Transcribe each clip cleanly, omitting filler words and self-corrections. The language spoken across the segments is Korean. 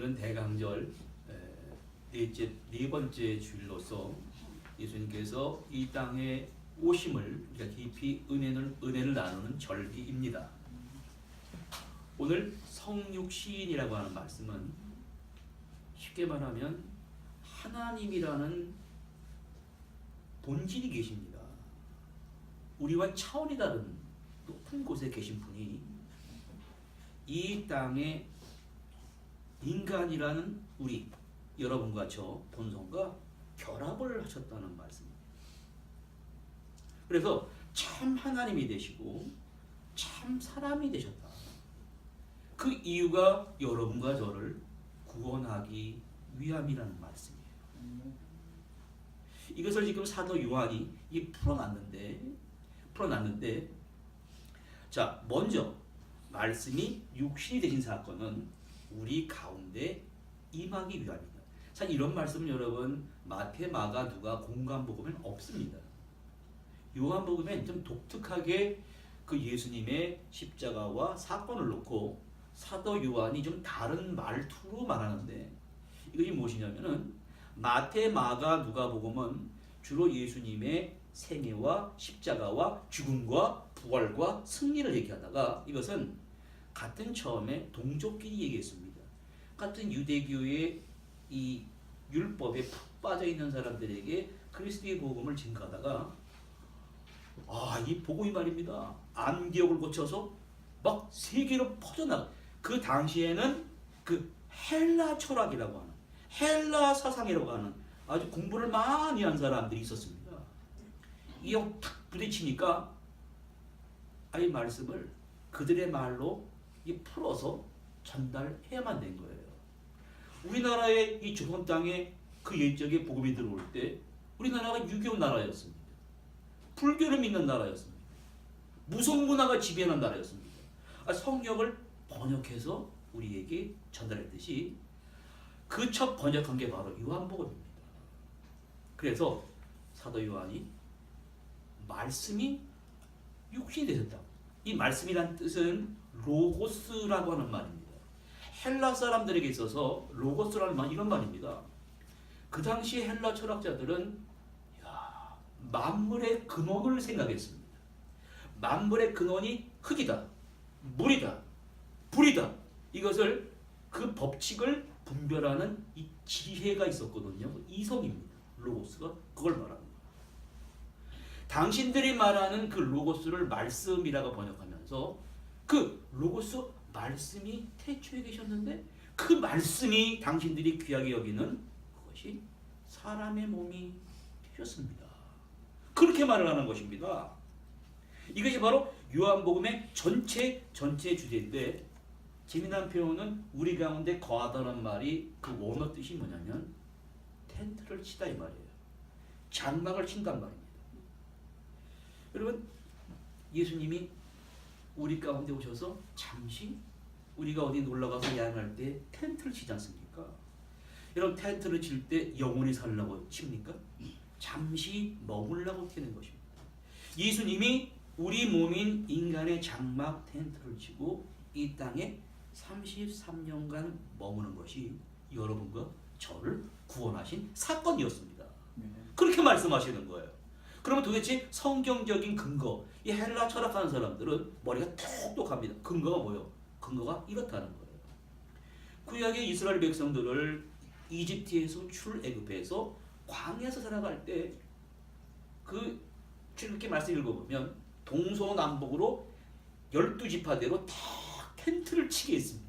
오늘은 대강절 네 번째 주일로서 예수님께서 이 땅에 오심을 우리가 깊이 은혜를 나누는 절기입니다. 오늘 성육신이라고 하는 말씀은 쉽게 말하면 하나님이라는 본질이 계십니다. 우리와 차원이 다른 높은 곳에 계신 분이 이 땅에 인간이라는 우리 여러분과 저 본성과 결합을 하셨다는 말씀입니다. 그래서 참 하나님이 되시고 참 사람이 되셨다. 그 이유가 여러분과 저를 구원하기 위함이라는 말씀이에요. 이것을 지금 사도 요한이 풀어놨는데 자, 먼저 말씀이 육신이 되신 사건은 우리 가운데 임하기 위함이다. 사실 이런 말씀은 여러분 마태, 마가, 누가, 공관복음에는 없습니다. 요한복음엔 좀 독특하게 그 예수님의 십자가와 사건을 놓고 사도 요한이 좀 다른 말투로 말하는데 이것이 무엇이냐면은 마태, 마가, 누가복음은 주로 예수님의 생애와 십자가와 죽음과 부활과 승리를 얘기하다가 이것은 같은 처음에 동족끼리 얘기했습니다. 같은 유대교의 이 율법에 푹 빠져 있는 사람들에게 그리스도의 복음을 증거하다가 이 복음이 말입니다. 안디옥을 거쳐서 막 세계로 퍼져나가. 그 당시에는 그 헬라 철학이라고 하는 헬라 사상이라고 하는 아주 공부를 많이 한 사람들이 있었습니다. 이형 탁 부딪히니까 이 말씀을 그들의 말로 풀어서 전달해야만 된 거예요. 우리나라의 이 조선 땅에 그 옛적에 복음이 들어올 때 우리나라가 유교 나라였습니다. 불교를 믿는 나라였습니다. 무속문화가 지배하는 나라였습니다. 성경을 번역해서 우리에게 전달했듯이 그 첫 번역한 게 바로 요한복음입니다. 그래서 사도 요한이 말씀이 육신이 되셨다. 이 말씀이란 뜻은 로고스라고 하는 말입니다. 헬라 사람들에게 있어서 로고스라는 말 이런 말입니다. 그 당시 헬라 철학자들은 만물의 근원을 생각했습니다. 만물의 근원이 흙이다, 물이다, 불이다. 이것을 그 법칙을 분별하는 이 지혜가 있었거든요. 이성입니다. 로고스가 그걸 말하는 거예요. 당신들이 말하는 그 로고스를 말씀이라고 번역하면서 그 로고스 말씀이 태초에 계셨는데 그 말씀이 당신들이 귀하게 여기는 그것이 사람의 몸이 되셨습니다. 그렇게 말을 하는 것입니다. 이것이 바로 요한복음의 전체 주제인데 재미난 표현은 우리 가운데 거하다는 말이 그 원어 뜻이 뭐냐면 텐트를 치다 이 말이에요. 장막을 친단 말입니다. 여러분 예수님이 우리 가운데 오셔서 잠시 우리가 어디 놀러가서 야영할 때 텐트를 치지 않습니까? 여러분 텐트를 칠 때 영원히 살려고 칩니까? 잠시 머물라고 치는 것입니다. 예수님이 우리 몸인 인간의 장막 텐트를 치고 이 땅에 33년간 머무는 것이 여러분과 저를 구원하신 사건이었습니다. 그렇게 말씀하시는 거예요. 그러면 도대체 성경적인 근거, 이 헬라 철학하는 사람들은 머리가 똑똑합니다. 근거가 뭐예요? 근거가 이렇다는 거예요. 구약의 이스라엘 백성들을 이집트에서 출애굽해서 광야에서 살아갈 때 그 출애굽기 말씀 읽어보면 동서남북으로 12지파대로 다 텐트를 치게 했습니다.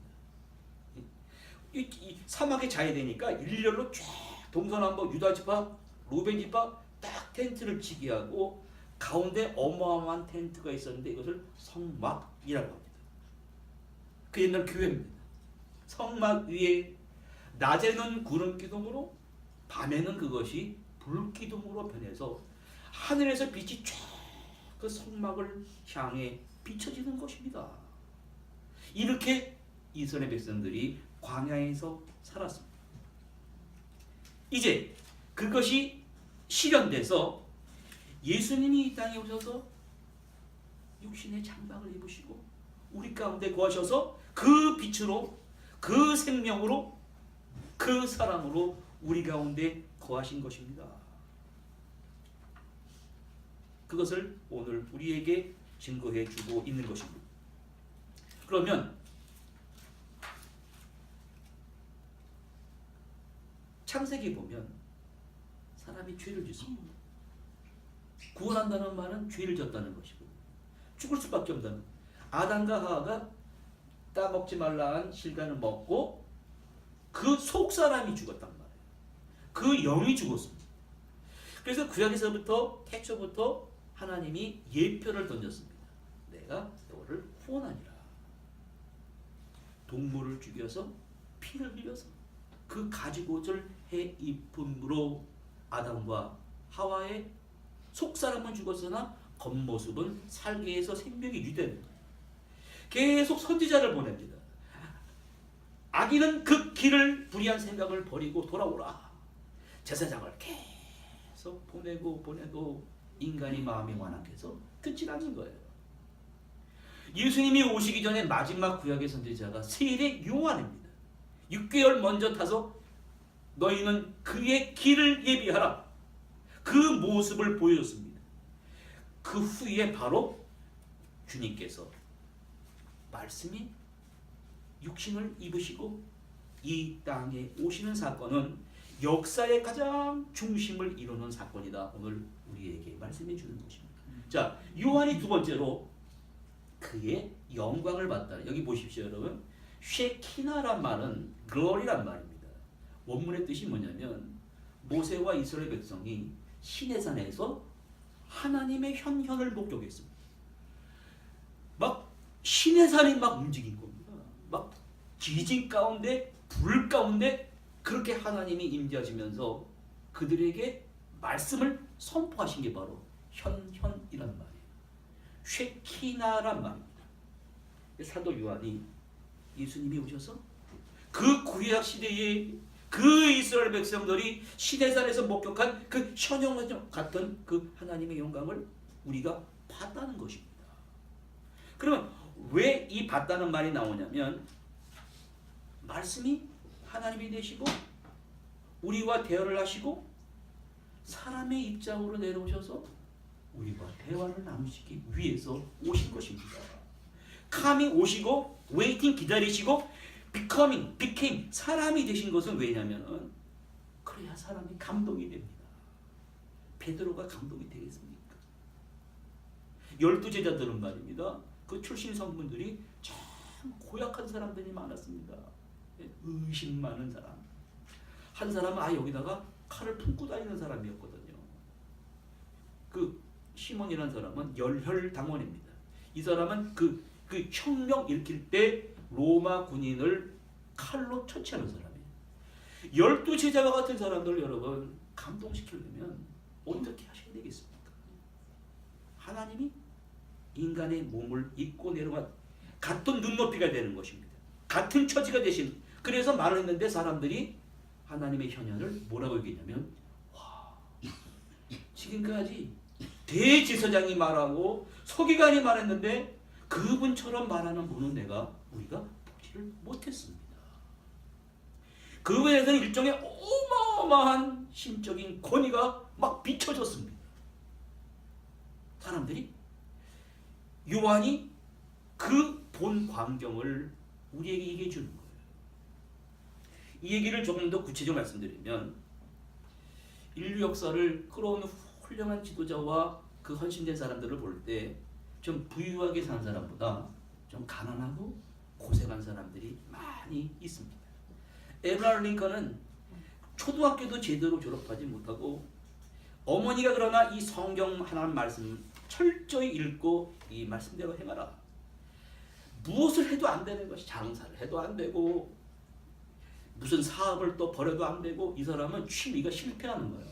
이 사막에 자야 되니까 일렬로 쫙 동서남북 유다지파, 루벤지파 딱 텐트를 치게 하고 가운데 어마어마한 텐트가 있었는데 이것을 성막이라고 합니다. 그 옛날 교회입니다. 성막 위에 낮에는 구름 기둥으로 밤에는 그것이 불 기둥으로 변해서 하늘에서 빛이 쫙 그 성막을 향해 비춰지는 것입니다. 이렇게 이스라엘 백성들이 광야에서 살았습니다. 이제 그것이 실현돼서 예수님이 이 땅에 오셔서 육신의 장막을 입으시고 우리 가운데 거하셔서 그 빛으로 그 생명으로 그 사랑으로 우리 가운데 거하신 것입니다. 그것을 오늘 우리에게 증거해 주고 있는 것입니다. 그러면 창세기 보면 사람이 죄를 짓습니다. 구원한다는 말은 죄를 졌다는 것이고 죽을 수밖에 없다는, 아담과 하와가 따먹지 말라한 실과를 먹고 그 속사람이 죽었단 말이에요. 그 영이 죽었습니다. 그래서 구약에서부터 태초부터 하나님이 예표를 던졌습니다. 내가 너를 후원하니라. 동물을 죽여서 피를 흘려서 그 가죽옷을 해 입음으로 아담과 하와의 속사람은 죽었으나 겉모습은 살게 해서 생명이 유지됩니다. 계속 선지자를 보냅니다. 악인은 그 길을 불의한 생각을 버리고 돌아오라. 제사장을 계속 보내도 인간이 마음이 완악해서 듣지 않는 거예요. 예수님이 오시기 전에 마지막 구약의 선지자가 세례 요한입니다. 6개월 먼저 타서 너희는 그의 길을 예비하라. 그 모습을 보여줬습니다. 그 후에 바로 주님께서 말씀이 육신을 입으시고 이 땅에 오시는 사건은 역사의 가장 중심을 이루는 사건이다. 오늘 우리에게 말씀해 주는 것입니다. 자, 요한이 두 번째로 그의 영광을 봤다. 여기 보십시오, 여러분. 쉐키나란 말은 glory란 말입니다. 원문의 뜻이 뭐냐면 모세와 이스라엘 백성이 시내산에서 하나님의 현현을 목격했습니다. 막 시내산이 막 움직인 겁니다. 막 지진 가운데 불 가운데 그렇게 하나님이 임재하시면서 그들에게 말씀을 선포하신 게 바로 현현이란 말이에요. 쉐키나란 말입니다. 사도 요한이 예수님이 오셔서 그 구약 시대에 그 이스라엘 백성들이 시내산에서 목격한 그 현현 같은 그 하나님의 영광을 우리가 봤다는 것입니다. 그러면 왜 이 봤다는 말이 나오냐면 말씀이 하나님이 되시고 우리와 대화를 하시고 사람의 입장으로 내려오셔서 우리와 대화를 나누시기 위해서 오신 것입니다. coming 오시고 waiting 기다리시고 became 사람이 되신 것은 왜냐면은 그래야 사람이 감동이 됩니다. 베드로가 감동이 되겠습니까? 12 제자들은 말입니다. 그 출신 성분들이 참 고약한 사람들이 많았습니다. 의심 많은 사람. 한 사람은 여기다가 칼을 품고 다니는 사람이었거든요. 그 시몬이라는 사람은 열혈당원입니다. 이 사람은 그 혁명 일으킬 때 로마 군인을 칼로 처치하는 사람이에요. 12 제자와 같은 사람들 여러분 감동시키려면 어떻게 하셔야 되겠습니까? 하나님이 인간의 몸을 입고 내려간 같은 눈높이가 되는 것입니다. 같은 처지가 되신, 그래서 말을 했는데 사람들이 하나님의 현현을 뭐라고 얘기했냐면 와, 지금까지 대제사장이 말하고 서기관이 말했는데 그분처럼 말하는 분은 우리가 보지를 못했습니다. 그분에서는 일종의 어마어마한 신적인 권위가 막 비춰졌습니다. 사람들이 요한이 그 본 광경을 우리에게 얘기해 주는 거예요. 이 얘기를 조금 더 구체적으로 말씀드리면 인류 역사를 끌어온 훌륭한 지도자와 그 헌신된 사람들을 볼 때 좀 부유하게 산 사람보다 좀 가난하고 고생한 사람들이 많이 있습니다. 에브라함 링컨은 초등학교도 제대로 졸업하지 못하고 어머니가 그러나 이 성경 하나님 말씀 철저히 읽고 이 말씀대로 행하라. 무엇을 해도 안 되는 것이, 장사를 해도 안 되고 무슨 사업을 또 벌여도 안 되고, 이 사람은 취미가 실패하는 거예요.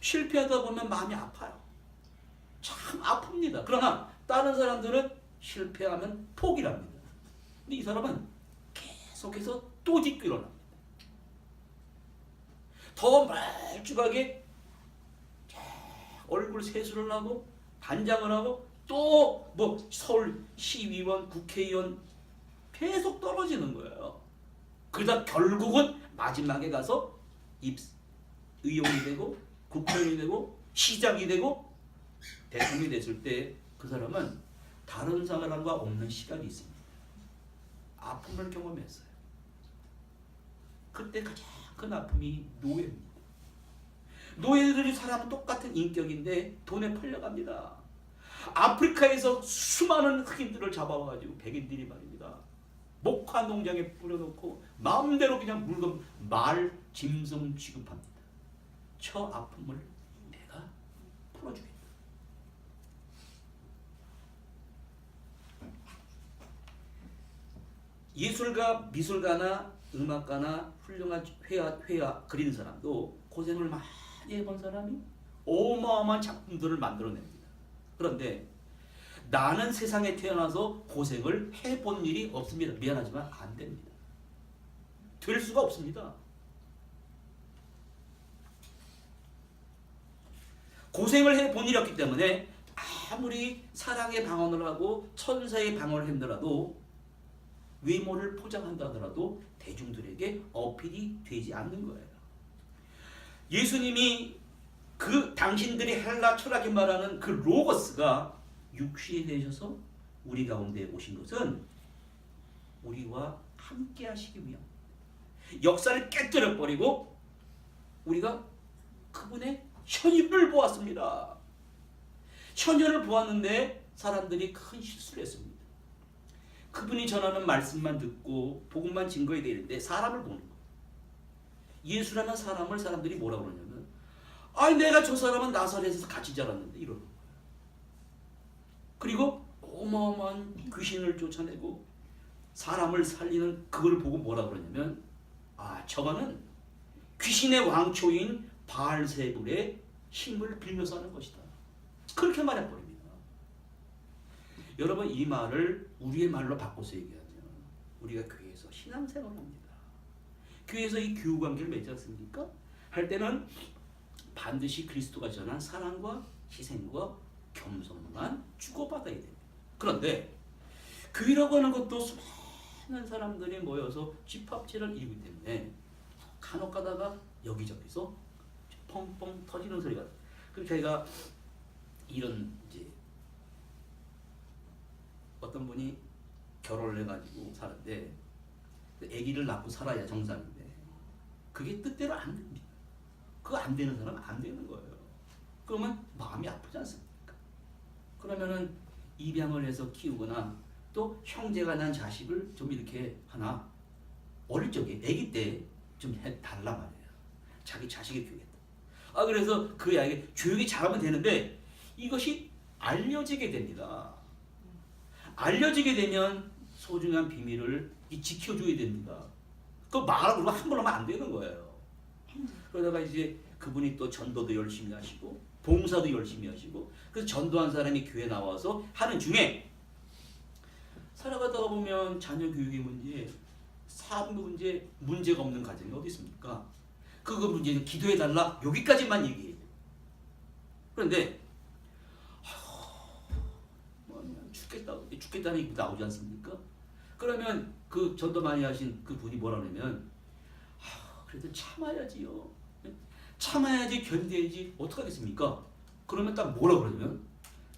실패하다 보면 마음이 아파요. 참 아픕니다. 그러나 다른 사람들은 실패하면 포기합니다. 근데 이 사람은 계속해서 또 짓고 일어납니다. 더 멀쩡하게 얼굴 세수를 하고 단장을 하고 또 서울 시의원, 국회의원 계속 떨어지는 거예요. 그러다 결국은 마지막에 가서 의원이 되고 국회의원이 되고 시장이 되고 대통령이 됐을 때 그 사람은 다른 사람과 없는 시간이 있습니다. 아픔을 경험했어요. 그때 가장 큰 아픔이 노예입니다. 노예들이 사람은 똑같은 인격인데 돈에 팔려갑니다. 아프리카에서 수많은 흑인들을 잡아와가지고 백인들이 말입니다. 목화 농장에 뿌려놓고 마음대로 그냥 물건 말 짐승 취급합니다. 저 아픔을 내가 풀어주겠다. 예술가, 미술가나 음악가나 훌륭한 회화 그리는 사람도 고생을 많이 해본 사람이 어마어마한 작품들을 만들어냅니다. 그런데 나는 세상에 태어나서 고생을 해본 일이 없습니다. 미안하지만 안 됩니다. 될 수가 없습니다. 고생을 해본 일이 없기 때문에 아무리 사랑의 방언을 하고 천사의 방언을 했더라도 외모를 포장한다 하더라도 대중들에게 어필이 되지 않는 거예요. 예수님이 그 당신들이 헬라 철학이 말하는 그 로고스가 육신이 되셔서 우리 가운데 오신 것은 우리와 함께 하시기 위함. 역사를 깨뜨려 버리고 우리가 그분의 현현을 보았습니다. 현현을 보았는데 사람들이 큰 실수를 했습니다. 그분이 전하는 말씀만 듣고 복음만 증거해야 되는데 사람을 보는 거예요. 예수라는 사람을 사람들이 뭐라 그러냐면 아니 내가 저 사람은 나사렛에서 같이 자랐는데 이러는 거예요. 그리고 어마어마한 귀신을 쫓아내고 사람을 살리는 그걸 보고 뭐라 그러냐면 아 저거는 귀신의 왕초인 바알세불의 힘을 빌면서 하는 것이다. 그렇게 말해버립니다. 여러분 이 말을 우리의 말로 바꿔서 얘기하면 우리가 교회에서 신앙생활을 합니다. 교회에서 이 교우관계를 맺지 않습니까? 할 때는 반드시 그리스도가 전한 사랑과 희생과 겸손만 주고받아야 됩니다. 그런데 교회라고 하는 것도 수많은 사람들이 모여서 집합체를 이루기 때문에 간혹 가다가 여기저기서 펑펑 터지는 소리가 나요. 그래서 제가 이런 이제 어떤 분이 결혼을 해가지고 사는데 아기를 낳고 살아야 정상인데 그게 뜻대로 안 됩니다. 그거 안 되는 사람은 안 되는 거예요. 그러면 마음이 아프지 않습니까? 그러면은 입양을 해서 키우거나 또 형제가 난 자식을 좀 이렇게 하나 어릴 적에 아기 때 좀 해달라 말이에요. 자기 자식이 교육했다. 아 그래서 그 아이에게 교육이 잘하면 되는데 이것이 알려지게 됩니다. 알려지게 되면 소중한 비밀을 지켜줘야 됩니다. 그 말하고 함부로 하면 안 되는 거예요. 그러다가 이제 그분이 또 전도도 열심히 하시고 봉사도 열심히 하시고 그래서 전도한 사람이 교회 나와서 하는 중에 살아가다가 보면 자녀 교육의 문제, 사업 문제, 문제가 없는 가정이 어디 있습니까? 그거 문제는 기도해달라 여기까지만 얘기해요. 그런데 죽겠다는 얘기 나오지 않습니까? 그러면 그 전도 많이 하신 그 분이 뭐라 그러면 그래도 참아야지요. 참아야지 견뎌야지 어떡하겠습니까? 그러면 딱 뭐라 그러냐면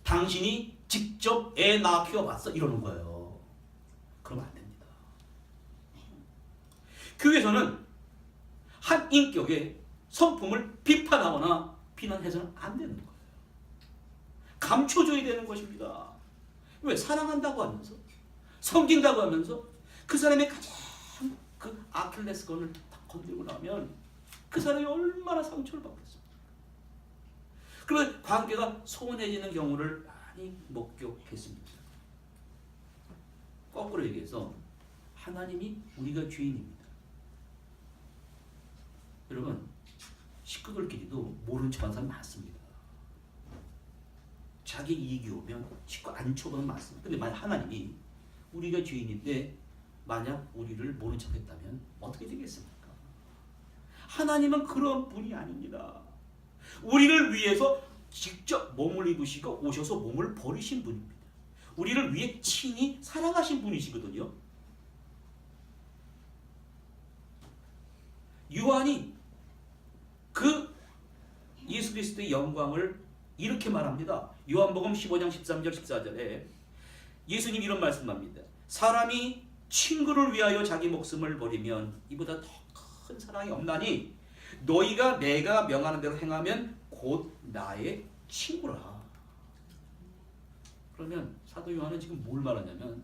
당신이 직접 애 낳아 키워봤어 이러는 거예요. 그러면 안 됩니다. 교회에서는 한 인격의 성품을 비판하거나 비난해서는 안 되는 거예요. 감춰줘야 되는 것입니다. 왜? 사랑한다고 하면서 섬긴다고 하면서 그 사람의 가장 그 아킬레스건을 딱 건들고 나면 그 사람이 얼마나 상처를 받겠습니까? 그러면 관계가 소원해지는 경우를 많이 목격했습니다. 거꾸로 얘기해서 하나님이 우리가 죄인입니다. 여러분 식구들끼리도 모른 척하는 사람 많습니다. 자기 이익이 오면 식구 안 쳐보는 많습니다. 근데 만약 하나님이 우리가 죄인인데 만약 우리를 모른 척했다면 어떻게 되겠습니까? 하나님은 그런 분이 아닙니다. 우리를 위해서 직접 몸을 입으시고 오셔서 몸을 버리신 분입니다. 우리를 위해 친히 사랑하신 분이시거든요. 요한이 그 예수 그리스도의 영광을 이렇게 말합니다. 요한복음 15장 13절 14절에 예수님 이런 말씀합니다. 사람이 친구를 위하여 자기 목숨을 버리면 이보다 더 큰 사랑이 없나니 너희가 내가 명하는 대로 행하면 곧 나의 친구라. 그러면 사도 요한은 지금 뭘 말하냐면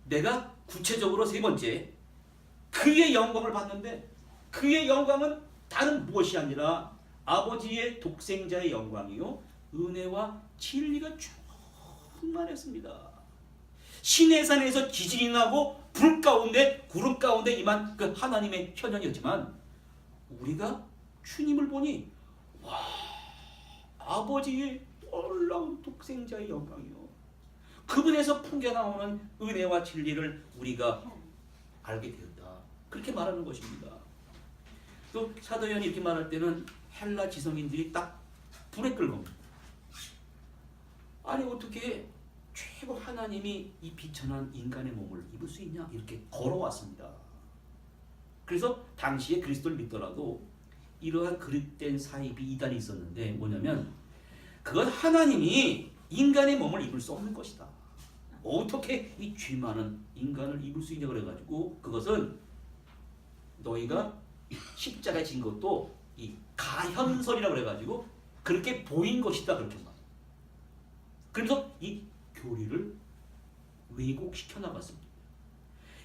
내가 구체적으로 세 번째 그의 영광을 봤는데 그의 영광은 다른 무엇이 아니라 아버지의 독생자의 영광이요 은혜와 진리가 충만했습니다. 시내산에서 지진이 나고 불 가운데 구름 가운데 임한 그 하나님의 현현이었지만 우리가 주님을 보니 와 아버지의 놀라운 독생자의 영광이요 그분에서 풍겨나오는 은혜와 진리를 우리가 알게 되었다. 그렇게 말하는 것입니다. 또 사도 요한이 이렇게 말할 때는 헬라 지성인들이 딱 불에 끌겁니다. 아니 어떻게 최고 하나님이 이 비천한 인간의 몸을 입을 수 있냐 이렇게 걸어왔습니다. 그래서 당시에 그리스도를 믿더라도 이러한 그릇된 사입이 이단이 있었는데 뭐냐면 그건 하나님이 인간의 몸을 입을 수 없는 것이다. 어떻게 이 죄 많은 인간을 입을 수 있냐 그래가지고 그것은 너희가 십자가에 진 것도 이 가현설이라고 그래가지고 그렇게 보인 것이다 그렇게 말. 그래서 이 교리를 왜곡시켜 나갔습니다.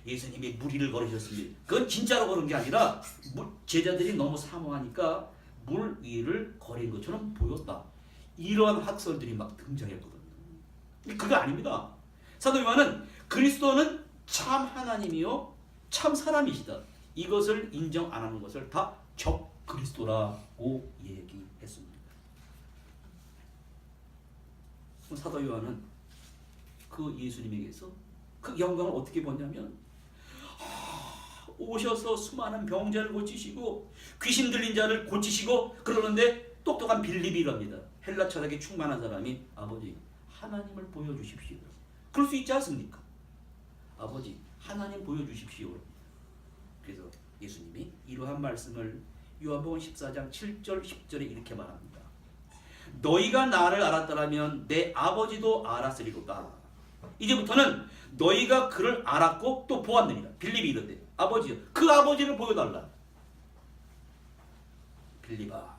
예수님이 무리를 걸으셨습니다. 그건 진짜로 걸은 게 아니라 제자들이 너무 사모하니까 물 위를 걸은 것처럼 보였다. 이러한 학설들이 막 등장했거든요. 그거 아닙니다. 사도 요한은 그리스도는 참 하나님이요 참 사람이시다. 이것을 인정 안 하는 것을 다 적 그리스도라고 얘기했습니다. 사도 요한은 그 예수님에게서 그 영광을 어떻게 보냐면 오셔서 수많은 병자를 고치시고 귀신 들린 자를 고치시고 그러는데 똑똑한 빌립이랍니다. 헬라 철학에 충만한 사람이 아버지 하나님을 보여주십시오. 그럴 수 있지 않습니까? 아버지 하나님 보여주십시오. 그래서 예수님이 이러한 말씀을 요한복음 14장 7절 10절에 이렇게 말합니다. 너희가 나를 알았더라면 내 아버지도 알았으리로다. 이제부터는 너희가 그를 알았고 또 보았느니라. 빌립이 이르되 아버지요 그 아버지를 보여달라. 빌립아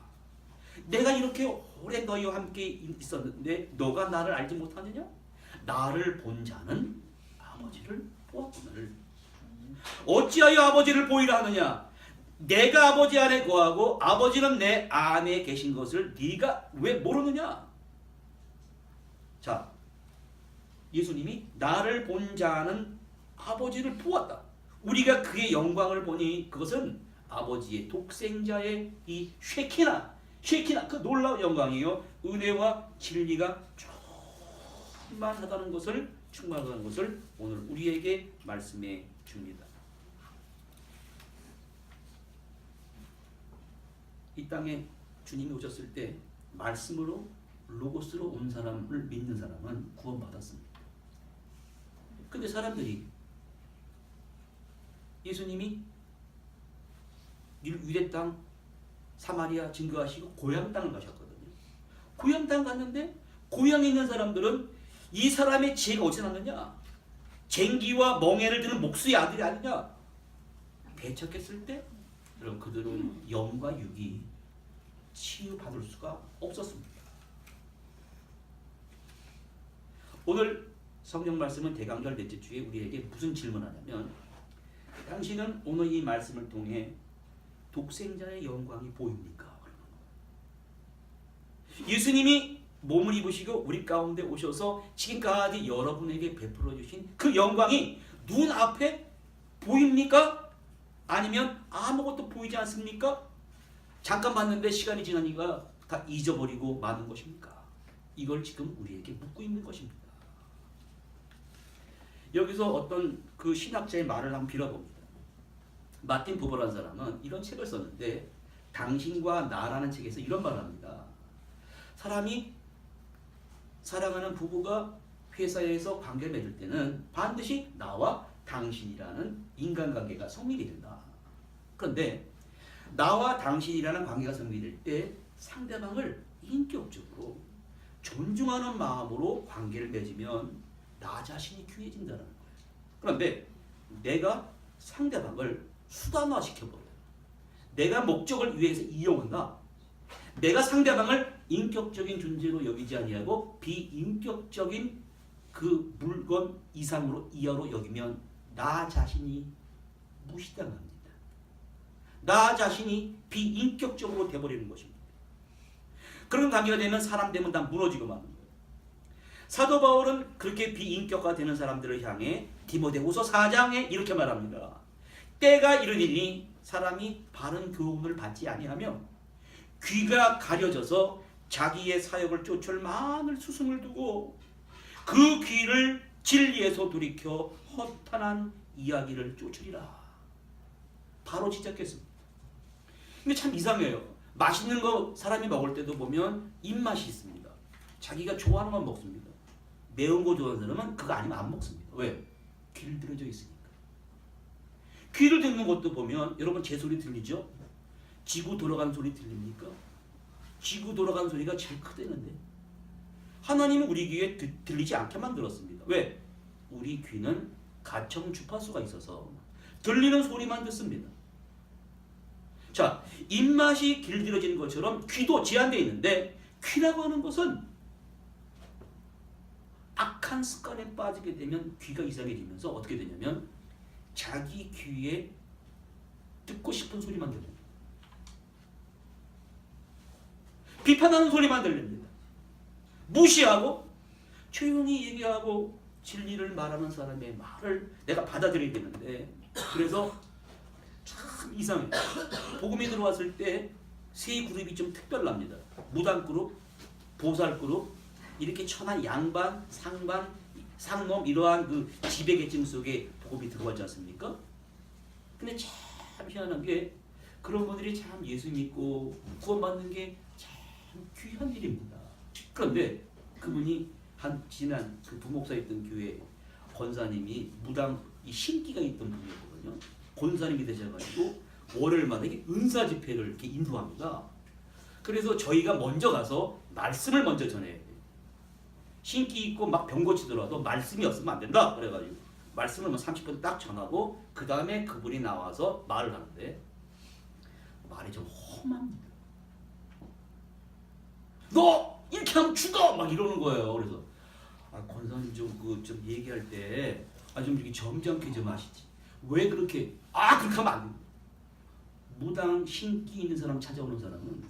내가 이렇게 오래 너희와 함께 있었는데 너가 나를 알지 못하느냐? 나를 본 자는 아버지를 보았거늘. 어찌하여 아버지를 보이라 하느냐? 내가 아버지 안에 거하고 아버지는 내 안에 계신 것을 네가 왜 모르느냐? 자, 예수님이 나를 본 자는 아버지를 보았다. 우리가 그의 영광을 보니 그것은 아버지의 독생자의 이 쉐키나 그 놀라운 영광이요 은혜와 진리가 충만하다는 것을 오늘 우리에게 말씀해 줍니다. 이 땅에 주님이 오셨을 때 말씀으로 로고스로 온 사람을 믿는 사람은 구원받았습니다. 근데 사람들이 예수님이 유대 땅 사마리아 증거하시고 고향 땅을 가셨거든요. 고향 땅 갔는데 고향에 있는 사람들은 이 사람의 지혜가 어디서 났느냐? 쟁기와 멍에를 드는 목수의 아들이 아니냐? 배척했을 때 여러분 그들은 영과 육이 치유받을 수가 없었습니다. 오늘 성경 말씀은 대강절 넷째 주에 우리에게 무슨 질문하냐면 당신은 오늘 이 말씀을 통해 독생자의 영광이 보입니까? 예수님이 몸을 입으시고 우리 가운데 오셔서 지금까지 여러분에게 베풀어 주신 그 영광이 눈앞에 보입니까? 아니면 아무것도 보이지 않습니까? 잠깐 봤는데 시간이 지나니까 다 잊어버리고 마는 것입니까? 이걸 지금 우리에게 묻고 있는 것입니다. 여기서 어떤 그 신학자의 말을 한번 빌어봅니다. 마틴 부버라는 사람은 이런 책을 썼는데 당신과 나라는 책에서 이런 말을 합니다. 사람이 사랑하는 부부가 회사에서 관계를 맺을 때는 반드시 나와 당신이라는 인간관계가 성립이 된다. 그런데 나와 당신이라는 관계가 성립될 때 상대방을 인격적으로 존중하는 마음으로 관계를 맺으면 나 자신이 귀해진다는 거예요. 그런데 내가 상대방을 수단화시켜버려요. 내가 목적을 위해서 이용한다. 내가 상대방을 인격적인 존재로 여기지 아니하고 비인격적인 그 물건 이상으로 이하로 여기면 나 자신이 무시당합니다. 나 자신이 비인격적으로 돼버리는 것입니다. 그런 관계가 되면 사람 되면 다 무너지고 마는 거예요. 사도 바울은 그렇게 비인격화되는 사람들을 향해 디모데후서 4장에 이렇게 말합니다. 때가 이르리니 사람이 바른 교훈을 받지 아니하며 귀가 가려져서 자기의 사역을 쫓을 많은 스승을 두고 그 귀를 진리에서 돌이켜 허탄한 이야기를 쫓으리라. 바로 지적했습니다. 근데 참 이상해요. 맛있는 거 사람이 먹을 때도 보면 입맛이 있습니다. 자기가 좋아하는 건 먹습니다. 매운 거 좋아하는 사람은 그거 아니면 안 먹습니다. 왜? 귀를 들어져 있으니까. 귀를 듣는 것도 보면 여러분 제 소리 들리죠? 지구 돌아가는 소리 들립니까? 지구 돌아가는 소리가 제일 크다는데 하나님은 우리 귀에 들리지 않게 만들었습니다. 왜? 우리 귀는 가청 주파수가 있어서 들리는 소리만 듣습니다. 자, 입맛이 길들여지는 것처럼 귀도 제한되어 있는데 귀라고 하는 것은 악한 습관에 빠지게 되면 귀가 이상해지면서 어떻게 되냐면 자기 귀에 듣고 싶은 소리만 들립니다. 비판하는 소리만 들립니다. 무시하고 조용히 얘기하고 진리를 말하는 사람의 말을 내가 받아들여야 되는데 그래서 참 이상해요. 복음이 들어왔을 때 세 그룹이 좀 특별합니다. 무당 그룹, 보살 그룹, 이렇게 천한 양반, 상반, 상놈 이러한 그 지배계층 속에 복음이 들어왔지 않습니까? 근데 참 희한한 게 그런 분들이 참 예수 믿고 구원받는 게 참 귀한 일입니다. 그런데 그분이 한 지난 그 부목사였던 교회 권사님이 무당 이 신기가 있던 분이었거든요. 권사님이 되셔가지고 월요일마다 이렇게 은사 집회를 이렇게 인도합니다. 그래서 저희가 먼저 가서 말씀을 먼저 전해야 돼요. 신기 있고 막 병 고치더라도 말씀이 없으면 안 된다. 그래가지고 말씀을 30분 딱 전하고 그 다음에 그분이 나와서 말을 하는데 말이 좀 험합니다. 너 이렇게 하면 죽어! 막 이러는 거예요. 그래서 권사님 좀 얘기할 때 좀 이렇게 점잖게 좀 하시지. 왜 그렇게 그렇게 하면 안 됩니다. 무당 신기 있는 사람 찾아오는 사람은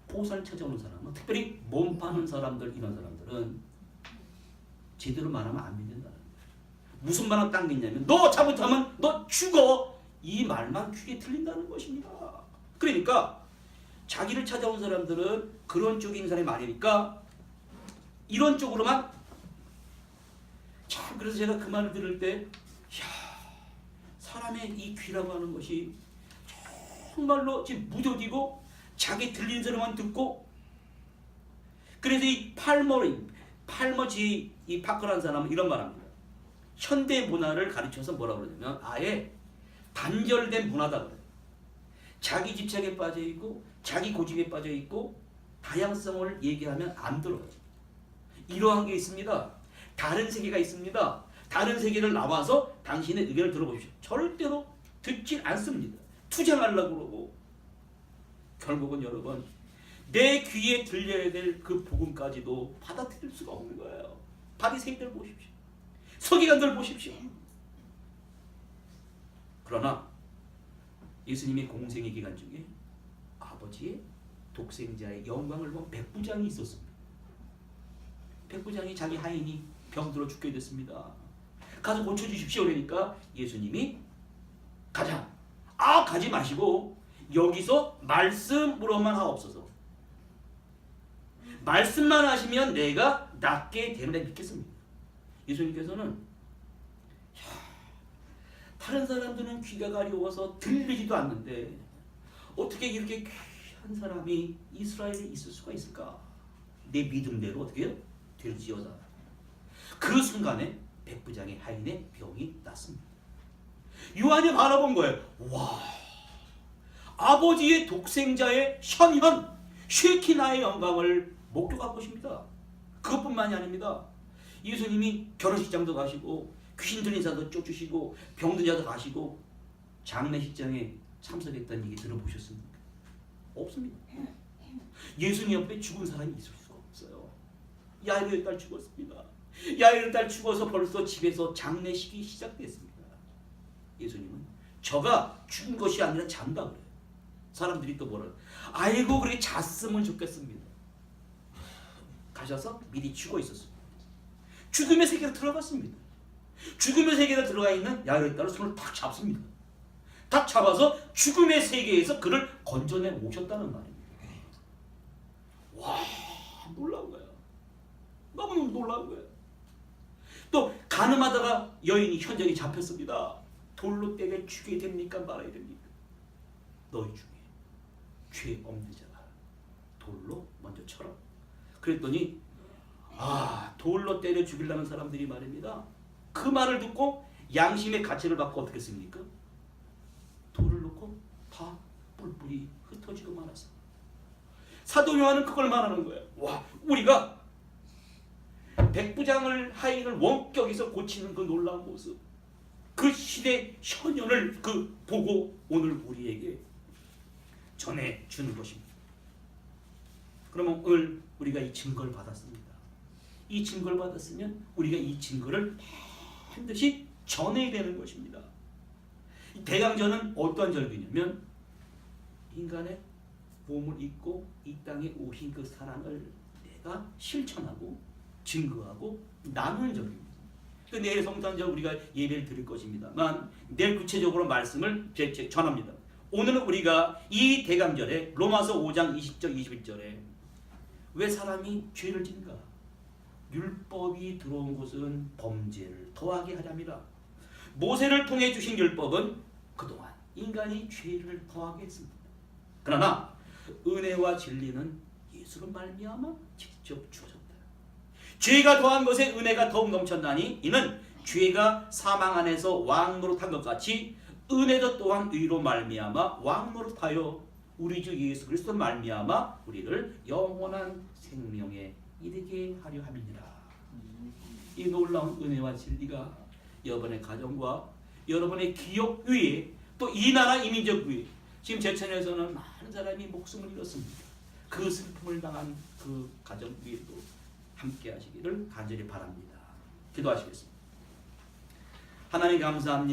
보살 찾아오는 사람은 특별히 몸 파는 사람들 이런 사람들은 제대로 말하면 안 믿는다. 무슨 말을 당기냐면 너 잘못하면 너 죽어 이 말만 귀에 들린다는 것입니다. 그러니까 자기를 찾아온 사람들은 그런 쪽에 있는 사람이 많으니까 이런 쪽으로만 참 그래서 제가 그 말을 들을 때 사람의 이 귀라고 하는 것이 정말로 지금 무뎌지고 자기 들리는 소리만 듣고 그래서 이 팔머지 이 파커라는 사람은 이런 말합니다. 현대 문화를 가르쳐서 뭐라고 그러냐면 아예 단절된 문화다 그래요. 자기 집착에 빠져 있고 자기 고집에 빠져 있고 다양성을 얘기하면 안 들어요. 이러한 게 있습니다. 다른 세계가 있습니다. 다른 세계를 나와서 당신의 의견을 들어보십시오. 절대로 듣지 않습니다. 투쟁하려고 그러고 결국은 여러분 내 귀에 들려야 될 그 복음까지도 받아들일 수가 없는 거예요. 바리새인들 보십시오. 서기관들 보십시오. 그러나 예수님의 공생의 기간 중에 아버지의 독생자의 영광을 본 백부장이 있었습니다. 백부장이 자기 하인이 병들어 죽게 됐습니다. 가서 고쳐주십시오. 그러니까 예수님이 가자. 가지 마시고 여기서 말씀으로만 하옵소서. 말씀만 하시면 내가 낫게 되는 데 믿겠습니다. 예수님께서는 다른 사람들은 귀가 가려워서 들리지도 않는데 어떻게 이렇게 귀한 사람이 이스라엘에 있을 수가 있을까? 내 믿음대로 어떻게 해요? 될지어다. 그 순간에 백부장의 하인의 병이 났습니다. 요한이 바라본 거예요. 와, 아버지의 독생자의 현현 쉐키나의 영광을 목격한 것입니다. 그것뿐만이 아닙니다. 예수님이 결혼식장도 가시고 귀신 들린 자도 쫓으시고 병든 자도 가시고 장례식장에 참석했다는 얘기 들어보셨습니까? 없습니다. 예수님 옆에 죽은 사람이 있을 수가 없어요. 야이로의 딸 죽었습니다. 야이로의 딸 죽어서 벌써 집에서 장례식이 시작됐습니다. 예수님은 저가 죽은 것이 아니라 잔다 그래요. 사람들이 또 뭐라 아이고 그렇게 잤으면 좋겠습니다. 가셔서 미리 죽어 있었습니다. 죽음의 세계로 들어갔습니다. 죽음의 세계에 들어가 있는 야이로의 딸을 손을 탁 잡습니다. 탁 잡아서 죽음의 세계에서 그를 건져내 오셨다는 말입니다. 와, 놀라운 거야. 너무너무 놀라운 거야. 또 가늠하다가 여인이 현장에 잡혔습니다. 돌로 때려 죽게 됩니까 말아야 됩니까? 너희 중에 죄 없는 자가 돌로 먼저 쳐라. 그랬더니 돌로 때려 죽이려는 사람들이 말입니다. 그 말을 듣고 양심의 가책을 받고 어떻게 했습니까? 돌을 놓고 다 뿔뿔이 흩어지고 말았어. 사도 요한은 그걸 말하는 거예요. 와, 우리가 백부장을 하인을 원격에서 고치는 그 놀라운 모습, 그 시대 현현을 보고 오늘 우리에게 전해 주는 것입니다. 그러면 오늘 우리가 이 증거를 받았습니다. 이 증거를 받았으면 우리가 이 증거를 반드시 전해야 되는 것입니다. 대강절은 어떠한 절기냐면 인간의 몸을 입고 이 땅에 오신 그 사랑을 내가 실천하고 증거하고 나누는 절기입니다. 내일 성탄절 우리가 예배를 드릴 것입니다만 내일 구체적으로 말씀을 전합니다. 오늘은 우리가 이 대강절에 로마서 5장 20절 21절에 왜 사람이 죄를 짓는가? 율법이 들어온 것은 범죄를 더하게 하렵니다. 모세를 통해 주신 율법은 그동안 인간이 죄를 더하게 했습니다. 그러나 은혜와 진리는 예수로 말미암아 직접 주어졌다. 죄가 더한 것에 은혜가 더욱 넘쳤나니 이는 죄가 사망 안에서 왕노릇한 것 같이 은혜도 또한 의로 말미암아 왕노릇하여 우리 주 예수 그리스도 말미암아 우리를 영원한 생명에 이르게 하려 함이니라. 이 놀라운 은혜와 진리가 여러분의 가정과 여러분의 기업 위에 또 이 나라 이민족 위에 지금 제천에서는 많은 사람이 목숨을 잃었습니다. 그 슬픔을 당한 그 가정 위에도 함께 하시기를 간절히 바랍니다. 기도하시겠습니다. 하나님 감사합니다.